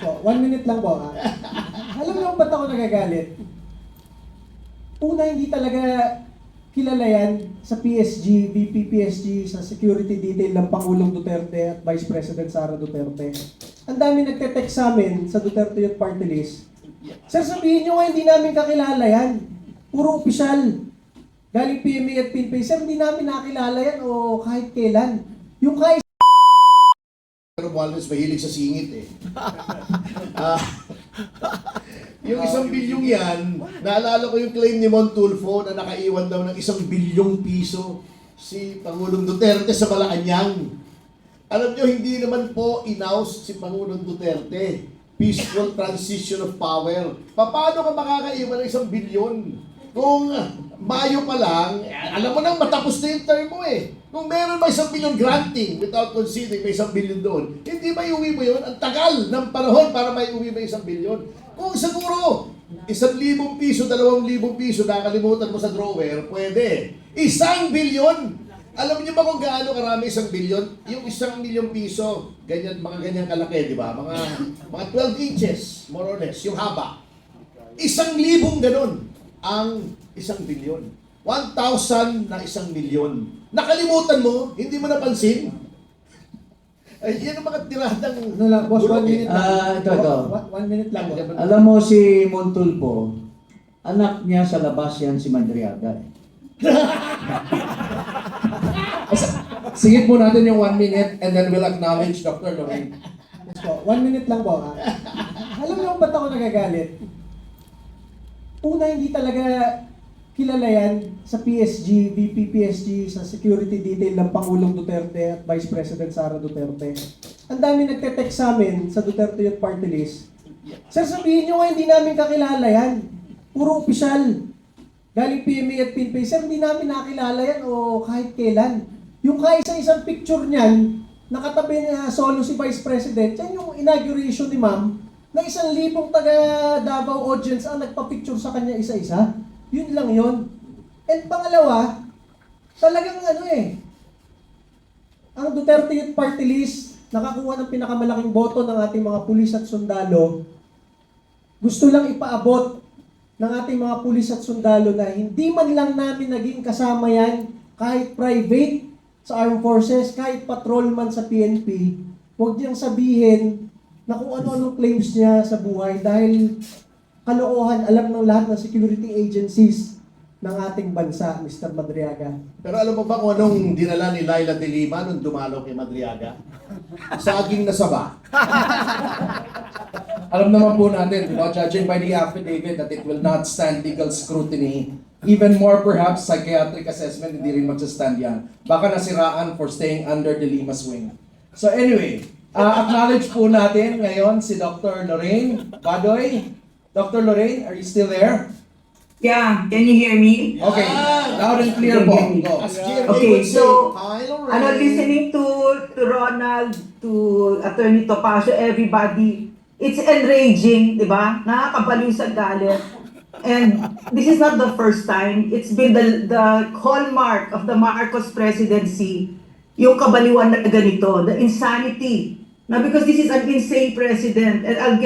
Po, 1 minute lang po. Alam niyo kung ba't ako nagagalit? Una, hindi talaga kilala yan sa PSG, VP PSG, sa security detail ng Pangulong Duterte at Vice President Sara Duterte. Ang dami nagte-text sa amin sa Duterte Youth Party List. Sir, sabihin nyo nga, hindi namin kakilala yan. Puro opisyal. Galing PMA at PNP. Sir, hindi namin nakilala yan o kahit kailan. Yung kahit Pero Walnes mahilig sa singit eh. Yung 1 bilyong yan, naalala ko yung claim ni Montulfo na nakaiwan daw ng 1 bilyong piso si Pangulong Duterte sa Malacanang. Alam nyo, hindi naman po inaus si Pangulong Duterte. Peaceful transition of power. Paano ka makakaiwan ng 1 bilyon? Kung Mayo pa lang, alam mo nang matapos na yung term mo eh. Kung meron ba 1 billion granting without considering may 1 billion doon, hindi ba iuwi mo yun? Ang tagal ng panahon para may uwi mo 1 billion. Kung siguro, 1,000 piso, 2,000 piso, nakalimutan mo sa drawer, pwede. 1 billion! Alam niyo ba kung gaano karami 1 billion? Yung 1 milyong piso, ganyan, mga ganyan kalaki, di ba? Mga 12 inches, more or less, yung haba. 1,000 ganun ang 1 billion. 1,000 na 1 milyon. Nakalimutan mo, hindi mo napansin. Ay, yan ang mga tiradang... ano lang, boss, 1 minute lang. Ito. 1 minute lang. boss. Alam mo si Montulfo, anak niya sa labas yan si Madriaga. Singit po natin yung 1 minute and then we'll acknowledge Dr. Lorraine. Yes po, 1 minute lang po. Alam niyo kung ba't ako nagagalit? Una, hindi talaga kilala yan sa PSG, VP PSG, sa security detail ng Pangulong Duterte at Vice President Sara Duterte. Ang dami nagte-text sa amin sa Duterte Youth Party List. Sir, sabihin nyo nga, hindi namin kakilala yan. Puro opisyal. Galing PMA at PNP. Sir, hindi namin nakilala yan o kahit kailan. Yung kaisa-isang picture niyan, nakatabi na solo si Vice President, yan yung inauguration ni ma'am, na 1,000 taga Davao audience ang nagpa-picture sa kanya isa-isa. Yun lang yun. And pangalawa, talagang ang Duterte Youth Party List, nakakuha ng pinakamalaking boto ng ating mga pulis at sundalo, gusto lang ipaabot ng ating mga pulis at sundalo na hindi man lang namin naging kasama yan, kahit private sa armed forces, kahit patrolman sa PNP, huwag niyang sabihin na kung ano-anong claims niya sa buhay dahil kalokohan, alam ng lahat ng security agencies ng ating bansa, Mr. Madriaga. Pero alam mo ba kung anong dinala ni Laila de Lima nung dumalo kay Madriaga? Saging na saba. Alam naman po natin, judging by the affidavit, that it will not stand legal scrutiny. Even more perhaps, psychiatric assessment, hindi rin magsastand yan. Baka nasiraan for staying under de Lima's wing. So anyway, acknowledge po natin ngayon si Dr. Lorraine Badoy. Dr. Lorraine, are you still there? Yeah, can you hear me? Okay, loud and clear po. Go. As GMA Okay, would say, so, "Hi, Lorraine." Ano, listening to Ronald, to Attorney Topacio, everybody, it's enraging, di ba? Nakakabaliw sa galit. And this is not the first time. It's been the hallmark of the Marcos presidency, yung kabaliwan na ganito, the insanity. Now, because this is an insane president, and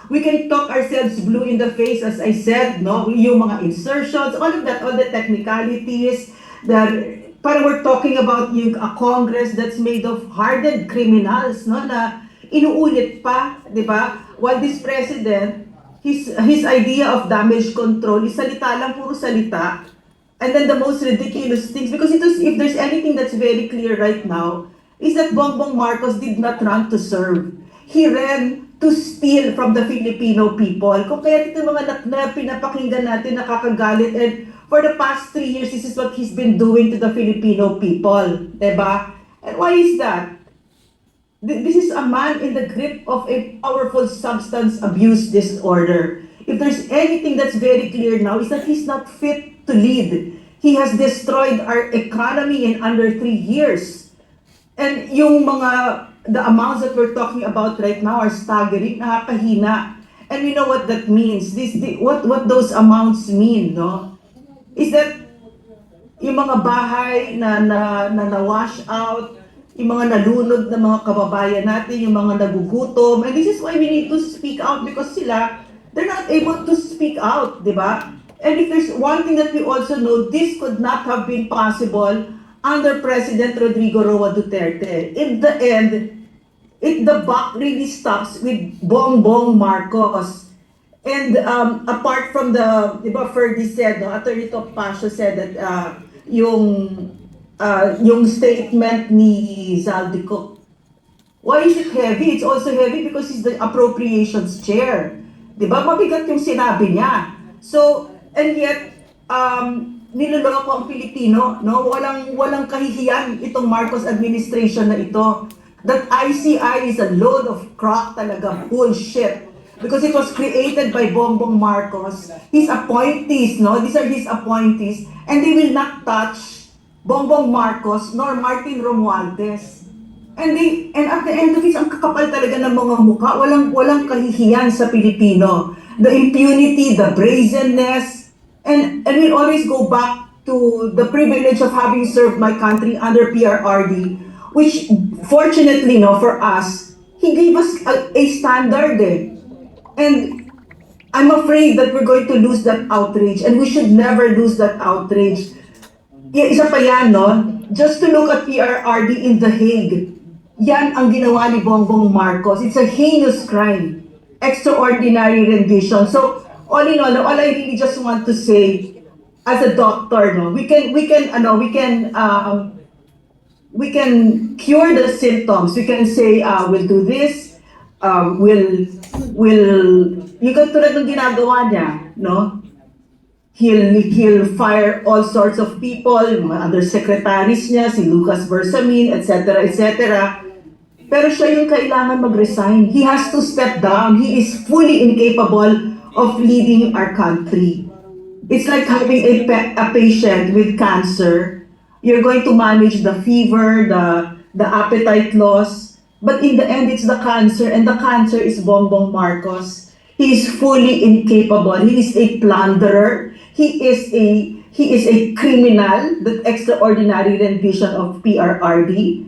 we can talk ourselves blue in the face, as I said, no? Yung mga insertions, all of that, all the technicalities, parang we're talking about a Congress that's made of hardened criminals, no? Na inuulit pa, di ba? While this president, his idea of damage control is salita lang, puro salita. And then the most ridiculous things, because if there's anything that's very clear right now, is that Bongbong Marcos did not run to serve. He ran to steal from the Filipino people. Kung kaya ito mga na pinapakinggan natin, nakakagalit, and for the past 3 years, this is what he's been doing to the Filipino people. Diba? And why is that? This is a man in the grip of a powerful substance abuse disorder. If there's anything that's very clear now, is that he's not fit to lead. He has destroyed our economy in under 3 years. And the amounts that we're talking about right now are staggering, nakakahina. And we know what that means. What those amounts mean, no? Is that yung mga bahay na wash out, yung mga nalunod na mga kababayan natin, yung mga nagugutom. And this is why we need to speak out because sila, they're not able to speak out, di ba? And if there's one thing that we also know, this could not have been possible under President Rodrigo Roa Duterte. In the end, the buck really stops with Bongbong Marcos. And apart from the, di ba, Ferdy said, no, Attorney Topacio said that yung statement ni Zaldico, why is it heavy? It's also heavy because he's the appropriations chair. Di ba? Mabigat yung sinabi niya. So, and yet, niloloko ang Pilipino, no? Walang kahihiyan itong Marcos administration na ito. That ICI is a load of crock talaga, bullshit. Because it was created by Bongbong Marcos, his appointees, no? These are his appointees, and they will not touch Bongbong Marcos nor Martin Romualdez. And at the end of it, ang kakapal talaga ng mga mukha, walang kahihiyan sa Pilipino. The impunity, the brazenness, and we always go back to the privilege of having served my country under PRRD, which fortunately, no, for us, he gave us a standard eh. And I'm afraid that we're going to lose that outrage, and we should never lose that outrage. Isa pa yan, no? Just to look at PRRD in The Hague, yan ang ginawa ni Bongbong Marcos. It's a heinous crime. Extraordinary rendition. So, all in all I really just want to say, as a doctor, no, we can cure the symptoms. We can say, we'll do this, yung katulad ng ginagawa niya, no? He'll fire all sorts of people, mga undersecretaries niya, si Lucas Bersamin, etc., etc. Pero siya yung kailangan mag-resign. He has to step down. He is fully incapable of leading our country. It's like having a patient with cancer. You're going to manage the fever, the appetite loss, but in the end, it's the cancer, and the cancer is Bongbong Marcos. He is fully incapable. He is a plunderer. He is a criminal, the extraordinary rendition of PRRD,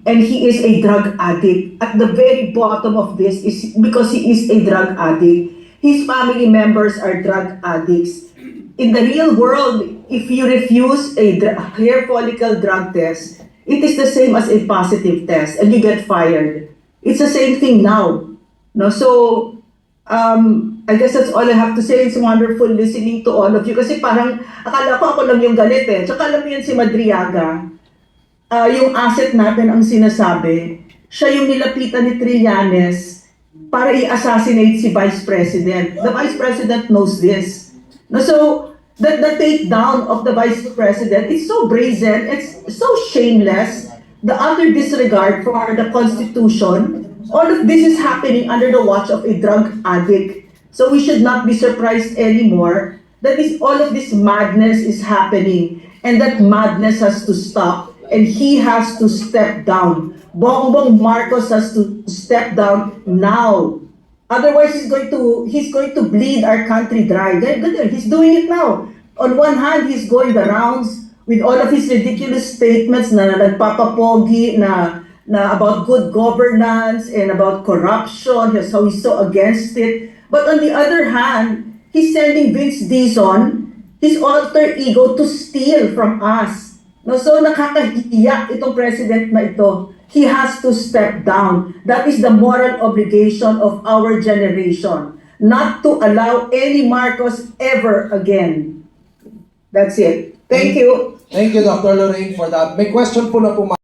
and he is a drug addict. At the very bottom of this is because he is a drug addict. His family members are drug addicts. In the real world, if you refuse a hair follicle drug test, it is the same as a positive test, and you get fired. It's the same thing now. No, so I guess that's all I have to say. It's wonderful listening to all of you. Kasi parang akala ko ako lang yung galit eh. Tsaka alam mo yun si Madriaga, yung asset natin ang sinasabi, siya yung nilapitan ni Trillanes para i-assassinate si Vice President. The Vice President knows this. No, so the takedown of the Vice President is so brazen, it's so shameless, the utter disregard for the Constitution. All of this is happening under the watch of a drug addict. So we should not be surprised anymore that all of this madness is happening, and that madness has to stop, and he has to step down. Bongbong Marcos has to step down now. Otherwise, he's going to bleed our country dry. He's doing it now. On one hand, he's going the rounds with all of his ridiculous statements na nagpapapogi na about good governance and about corruption, so he's so against it. But on the other hand, he's sending Vince Dizon, his alter ego, to steal from us. No, so nakakahiya itong president na ito. He has to step down. That is the moral obligation of our generation, not to allow any Marcos ever again. That's it. Thank you. Thank you, Dr. Lorraine, for that. May question po na po.